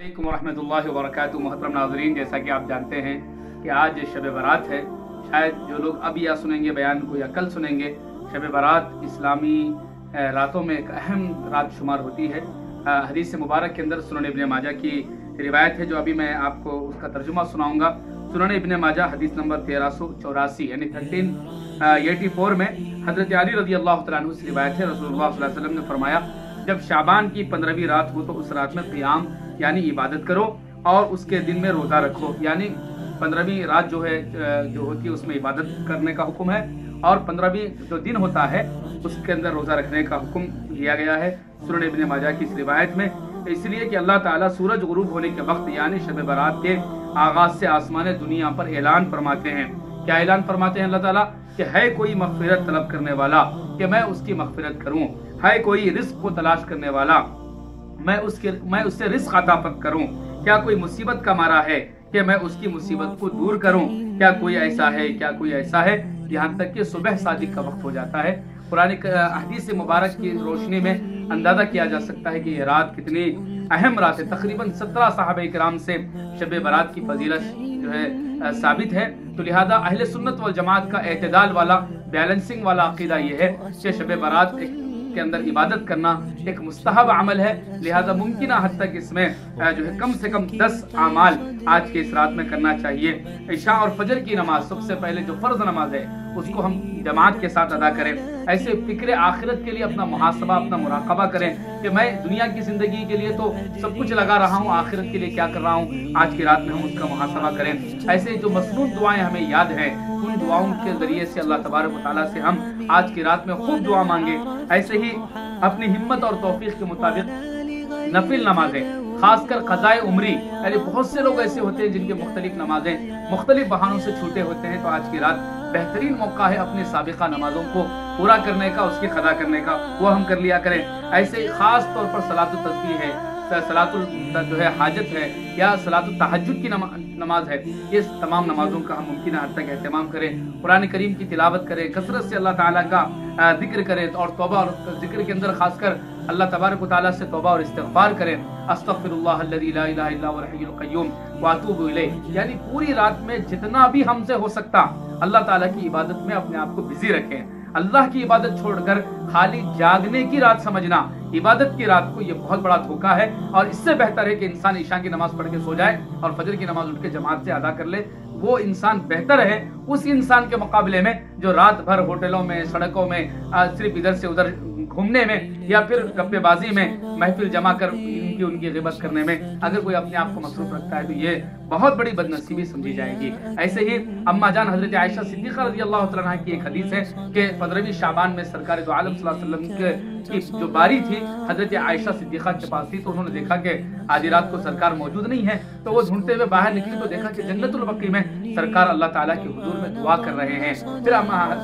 अलैकुम वरहमतुल्लाहि वबरकातुहू। मोहतरम नाज़रीन, जैसा कि आप जानते हैं कि आज शब बारात है। शायद जो लोग अब या सुनेंगे बयान को या कल सुनेंगे, शब बारात इस्लामी रातों में एक अहम रात शुमार होती है। हदीस मुबारक के अंदर सुनन इब्न माजा की रिवायत है, जो अभी मैं आपको उसका तर्जुमा सुनाऊंगा। सुनन इब्न माजा हदीस नंबर 1384 यानी 1384 में हज़रत अली रज़ी अल्लाह तआला अन्हु से रिवायत है। रसूलुल्लाह सल्लल्लाहु अलैहि वसल्लम ने फरमाया, जब शाबान की 15वीं रात हो तो उस रात में क़ियाम यानी इबादत करो और उसके दिन में रोज़ा रखो। यानी 15वीं रात जो होती है उसमें इबादत करने का हुक्म है, और 15वीं जो दिन होता है उसके अंदर रोज़ा रखने का हुक्म दिया गया है सुनन इब्न माजा की इस रिवायत में। इसलिए कि अल्लाह ताला सूरज गुरूब होने के वक्त यानी शब बारात के आगाज़ से आसमान दुनिया पर ऐलान फरमाते हैं। क्या ऐलान फरमाते हैं अल्लाह ताला? कि है कोई मग़फ़िरत तलब करने वाला कि मैं उसकी मग़फ़िरत करूँ, है कोई रिज़्क़ को तलाश करने वाला मैं उससे रिज़्क़ अता करूँ, क्या कोई मुसीबत का मारा है कि मैं उसकी मुसीबत को दूर करूँ, क्या कोई ऐसा है, क्या कोई ऐसा है। यहाँ तक कि सुबह सादिक का वक्त हो जाता है। कुरान हदीस मुबारक की रोशनी में अंदाज़ा किया जा सकता है कि ये रात कितनी अहम रात है। तकरीबन 17 सहाबा किराम से शब बारात की फजीलत जो है साबित है। तो लिहाजा अहले सुन्नत वल जमात का एतदाल वाला बैलेंसिंग वाला अकीदा ये है कि शब बारात के अंदर इबादत करना एक मुस्तहब अमल है। लिहाजा मुमकिन हद तक इसमें जो है कम से कम 10 आमाल आज के इस रात में करना चाहिए। इशा और फजर की नमाज सबसे पहले जो फर्ज नमाज है उसको हम जमात के साथ अदा करें। ऐसे फिक्र आखिरत के लिए अपना मुहासबा, अपना मुराकबा करें कि मैं दुनिया की जिंदगी के लिए तो सब कुछ लगा रहा हूँ, आखिरत के लिए क्या कर रहा हूँ। आज की रात में हम उसका मुहासबा करें। ऐसे जो मसनून दुआएं हमें याद हैं, उन दुआओं के जरिए से अल्लाह तबारक व तआला से हम आज की रात में खूब दुआ मांगे। ऐसे ही अपनी हिम्मत और तौफीक के मुताबिक नफिल नमाजें, खासकर क़ज़ाए उम्री, यानी बहुत से लोग ऐसे होते हैं जिनके मुख्तलिफ नमाजें मुख्तलिफ बहानों से छूटे होते हैं। तो आज की रात बेहतरीन मौका है अपने साबिक़ा नमाजों को पूरा करने का, उसकी क़ज़ा करने का, वो हम कर लिया करें। ऐसे खास तौर पर सलातुत तस्बीह है, सलातुल जो है हाजत है, या सलातुल तहज्जुद की नमाज है, ये तमाम नमाजों का हम मुमकिन हद तक एहतमाम करें। कुरान करीम की तिलावत करें, कसरत से अल्लाह ताला का जिक्र करें, और तौबा और जिक्र के अंदर खासकर अल्लाह तबारक व तआला से तौबा और इस्तिग़फ़ार करें। अस्तग़फ़िरुल्लाह अल्लज़ी ला इलाहा इल्ला हुवल हय्युल क़य्यूम व अतूबु इलैह। यानी पूरी रात में जितना भी हमसे हो सकता अल्लाह ताला की इबादत में अपने आप को बिजी रखें। अल्लाह की इबादत छोड़कर खाली जागने की रात समझना इबादत की रात को ये बहुत बड़ा धोखा है। और इससे बेहतर है कि इंसान ईशा की नमाज पढ़ के सो जाए और फजर की नमाज उठ के जमात से अदा कर ले। वो इंसान बेहतर है उस इंसान के मुकाबले में जो रात भर होटलों में, सड़कों में सिर्फ इधर से उधर घूमने में या फिर गप्पेबाजी में, महफिल जमा कर उनकी गिबत करने में अगर कोई अपने आप को मसरूफ रखता है तो ये बहुत बड़ी बदनसीबी समझी जाएगी। ऐसे ही अम्मा जान हजरत आयशा सिद्दीक़ा रज़ी अल्लाह तआला अन्हा की एक हदीस है कि 15वीं शाबान में सरकार दो आलम सल्लल्लाहु अलैहि वसल्लम की जो बारी थी हजरत आयशा सिद्दीक़ा के पास थी, तो उन्होंने देखा कि आधी रात को सरकार मौजूद नहीं है। तो वो ढूंढते हुए बाहर निकली तो देखा कि जन्नतुल बकी में सरकार अल्लाह ताला के हुजूर में दुआ कर रहे हैं। फिर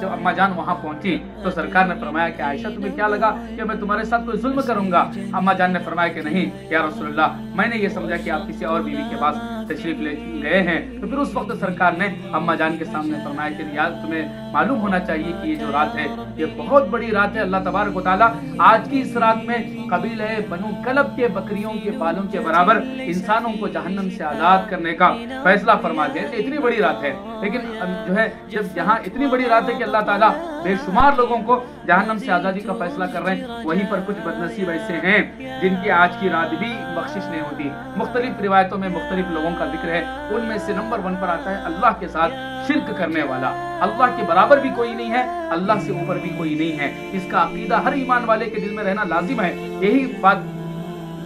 जब अम्मा जान वहाँ पहुंची तो सरकार ने फरमाया कि आयशा तुम्हें क्या लगा कि मैं तुम्हारे साथ कोई जुल्म करूंगा? अम्मा जान ने फरमाया कि नहीं या रसूलल्लाह, मैंने ये समझा कि आप किसी और बीवी के पास तशरीफ ले गए हैं। तो फिर उस वक्त सरकार ने अम्मा जान के सामने फरमाया कि यार तुम्हें मालूम होना चाहिए कि ये जो रात है ये बहुत बड़ी रात है। अल्लाह तबारक व तआला आज की इस रात में कबीले बनु कलब के बकरियों के बालों के बराबर इंसानों को जहन्नम से आजाद करने का फैसला फरमा दिया। इतनी बड़ी रात है, लेकिन जो है जब यहाँ इतनी बड़ी रात है कि अल्लाह ताला बेशुमार लोगों को जहन्नम से आज़ादी का फैसला कर रहे हैं, वहीं पर कुछ बदनसीब ऐसे हैं जिनकी आज की रात भी बख्शिश नहीं होती। मुख्तलिफ रिवायतों में मुख्तलिफ लोगों का जिक्र है, उनमें से नंबर 1 पर आता है अल्लाह के साथ शिर्क करने वाला। अल्लाह के बराबर भी कोई नहीं है, अल्लाह से ऊपर भी कोई नहीं है। इसका अकीदा हर ईमान वाले के दिल में रहना लाजिम है। यही बात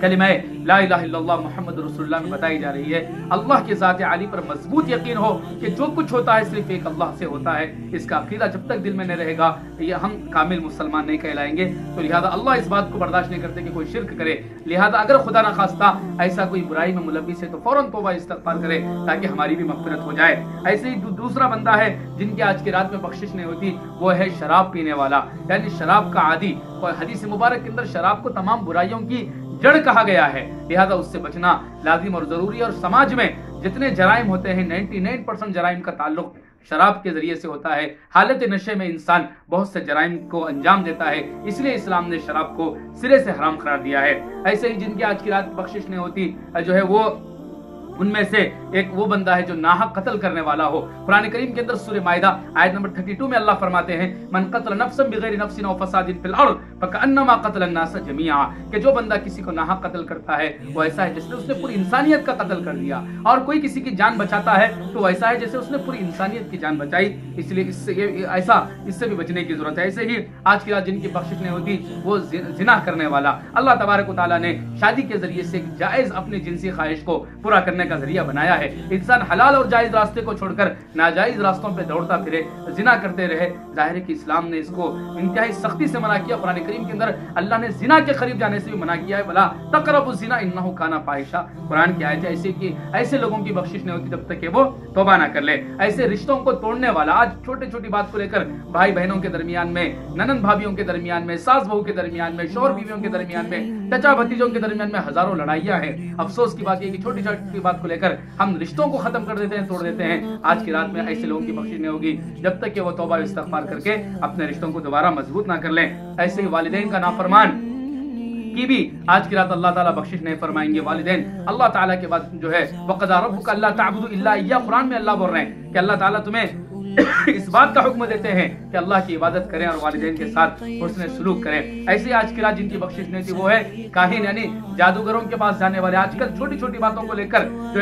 कलिमा ला इलाहा इल्लल्लाह मुहम्मद रसूलुल्लाह में बताई जा रही है। अल्लाह के ज़ात आली पर मजबूत यकीन हो कि जो कुछ होता है सिर्फ एक अल्लाह से होता है। इसका अकीदा जब तक दिल में नहीं रहेगा ये हम कामिल मुसलमान नहीं कहलाएंगे। तो लिहाजा अल्लाह इस बात को बर्दाश्त नहीं करते कि कोई शिर्क करे। लिहाजा अगर खुदा न खास्ता ऐसा कोई बुराई में मुलव्विस है तो फौरन तौबा इस्तिग़फ़ार करे ताकि हमारी भी मग़फ़िरत हो जाए। ऐसे ही दूसरा बंदा है जिनकी आज की रात में बख्शिश नहीं होती, वो है शराब पीने वाला, यानी शराब का आदी। और हदीस मुबारक के अंदर शराब को तमाम बुराइयों की जड़ कहा गया है, लिहाजा उससे बचना लाजिम और जरूरी है। और समाज में जितने जराइम होते हैं 99% जराइम का ताल्लुक شراب کے ذریعے سے ہوتا ہے، حالت نشے میں انسان بہت سے جرائم کو انجام دیتا ہے، اس لیے اسلام نے شراب کو سرے سے حرام قرار دیا ہے۔ ایسے ہی جن کی آج کی رات بخشش نہیں ہوتی جو ہے وہ ان میں سے ایک وہ بندہ ہے جو ناحق قتل کرنے والا ہو۔ قرآن کریم کے اندر سورہ مائدہ آیت نمبر 32 میں اللہ فرماتے ہیں من قتل نفسا بغیر نفس او فساد فی الارض فکأنما قتل الناس جميعا، کہ جو بندہ کسی کو ناحق قتل کرتا ہے وہ ایسا ہے جس نے اس نے پوری انسانیت کا قتل کر دیا، اور کوئی کسی کی جان بچاتا ہے تو وہ ایسا ہے جیسے اس نے پوری انسانیت کی جان بچائی۔ اس لیے اس سے بھی بچنے کی ضرورت ہے۔ ایسے ہی آج کی رات جن کی بخشش نہیں ہوتی وہ زنا کرنے والا، اللہ تبارک و تعالیٰ نے شادی کے ذریعے سے جائز اپنی جنسی خواہش کو پورا کرنے کا ذریعہ بنایا ہے۔ انسان حلال اور جائز راستے کو چھوڑ کر ناجائز راستوں پہ دوڑتا پھرے، زنا کرتے رہے، ظاہر ہے کہ اسلام نے اس کو انتہائی سختی سے منع کیا۔ قرآن کریم کے اندر اللہ نے زنا کے قریب جانے سے بھی منع کیا ہے، بلا تقربوا الزنا انہ کان فاحشہ۔ قرآن کی آیت ہے ایسے لوگوں کی بخشش نہیں ہوتی جب تک کہ وہ توبہ نہ کر لے۔ ایسے رشتوں کو توڑنے والا، آج چھوٹی چھوٹی بات کو لے کر بھائی بہنوں کے درمیان میں، ننند بھابھیوں کے درمیان میں، ساس بہو کے درمیان میں، شوہر بیویوں کے درمیان میں، چچا بھتیجوں کے درمیان میں ہزاروں لڑائیاں ہیں۔ افسوس کی بات یہ کہ چھوٹی چھوٹی بات کو لے کر ہم رشتوں کو ختم کر دیتے ہیں، توڑ دیتے ہیں۔ آج کی رات میں ایسے لوگوں کی بخشش نہیں ہوگی جب تک کہ وہ توبہ استغفار کر کے اپنے رشتوں کو دوبارہ مضبوط نہ کر لیں۔ ایسے ہی والدین کا نافرمان کی بھی آج کی رات اللہ تعالیٰ بخشش نہیں فرمائیں گے۔ والدین اللہ تعالیٰ کے بعد جو ہے وَقَضَىٰ رَبُّكَ أَلَّا تَعْبُدُوا إِلَّا إِيَّاهُ، قرآن میں اللہ بول رہے ہیں کہ اللہ تعالیٰ تمہیں اس بات کا حکم دیتے ہیں کہ اللہ کی عبادت کریں اور والدین کے ساتھ حسن سلوک کریں۔ ایسے آج کی رات جن کی بخشش نہیں تھی وہ ہے کاہن، یعنی جادوگروں کے پاس جانے والے۔ آج کل چھوٹی چھوٹی باتوں کو لے کر جو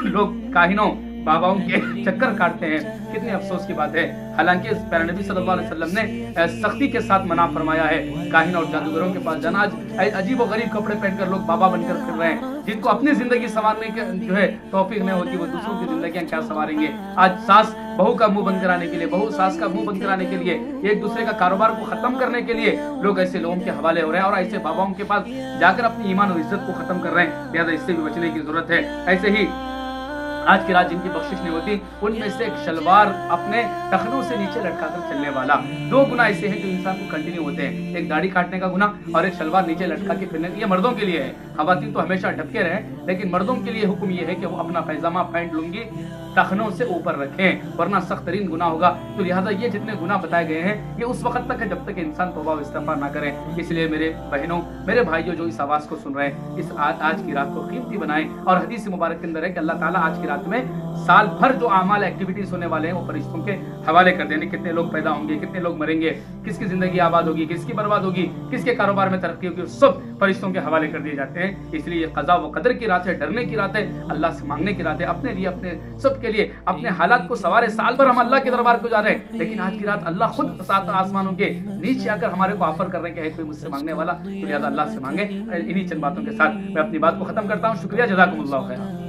لوگ کاہنوں باباؤں کے چکر کاٹتے ہیں، کتنے افسوس کی بات ہے۔ حالانکہ پیارے نبی صلی اللہ علیہ وسلم نے سختی کے ساتھ منع فرمایا ہے کاہن اور جادوگروں کے پاس جانا۔ آج عجیب و غریب کپڑے پہن کر لوگ بابا بن کر پھر رہے ہیں، جن کو اپنی زندگی سنوارنے کے جو ہے توفیق نہیں ہوتی، وہ دوسروں کی زندگیاں کیا سنواریں گے۔ آج ساس بہو کا منہ بند کرانے کے لیے، بہو ساس کا منہ بند کرانے کے لیے، ایک دوسرے کا کاروبار کو ختم کرنے کے لیے لوگ ایسے لوگوں کے حوالے ہو رہے ہیں اور ایسے باباؤں کے پاس جا کر اپنی ایمان اور عزت کو ختم کر رہے ہیں۔ لہٰذا اس سے بھی بچنے کی ضرورت ہے۔ ایسے ہی آج کی رات جن کی بخشش نہیں ہوتی ان میں سے ایک شلوار اپنے ٹخنوں سے نیچے لٹکا کر چلنے والا۔ دو گناہ ایسے ہیں جو انسان کو کنٹینیو ہوتے ہیں، ایک داڑھی کاٹنے کا گناہ اور ایک شلوار نیچے لٹکا کے پھرنے کا۔ یہ مردوں کے لیے ہے، خواتین تو ہمیشہ ڈھکے رہیں، لیکن مردوں کے لیے حکم یہ ہے کہ وہ اپنا پیجامہ پینٹ لنگی ٹخنوں سے اوپر رکھیں، ورنہ سخت ترین گناہ ہوگا۔ تو لہٰذا یہ جتنے گناہ بتائے گئے ہیں یہ اس وقت تک ہے جب تک انسان توبہ و استغفار نہ کرے۔ اس لیے میرے بہنوں، میرے بھائیوں جو اس آواز کو سن رہے ہیں، اس آج کی رات کو قیمتی بنائیں۔ اور حدیث مبارک کے اندر ہے کہ اللہ تعالیٰ آج کی رات میں سال بھر جو اعمال ایکٹیویٹیز ہونے والے ہیں وہ فرشتوں کے حوالے کر دینے، کتنے لوگ پیدا ہوں گے، کتنے لوگ مریں گے، کس کی زندگی آباد ہوگی، کس کی برباد ہوگی، کس کے کاروبار میں ترقی ہوگی، سب فرشتوں کے حوالے کر دیے جاتے ہیں۔ اس لیے یہ قضا و قدر کی رات ہے، ڈرنے کی رات ہے، اللہ سے مانگنے کی رات ہے، اپنے لیے، اپنے سب کے لیے، اپنے حالات کو سوارے۔ سال بھر ہم اللہ کے دربار کو جا رہے ہیں، لیکن آج کی رات اللہ خود سات آسمانوں کے نیچے آ کر ہمارے کو آفر کر رہے ہیں کہ ہے کوئی مجھ سے مانگنے والا، تو لہٰذا اللہ سے مانگے۔ انہی چند باتوں کے ساتھ میں اپنی بات کو ختم کرتا ہوں۔ شکریہ، جزاکم اللہ خیر۔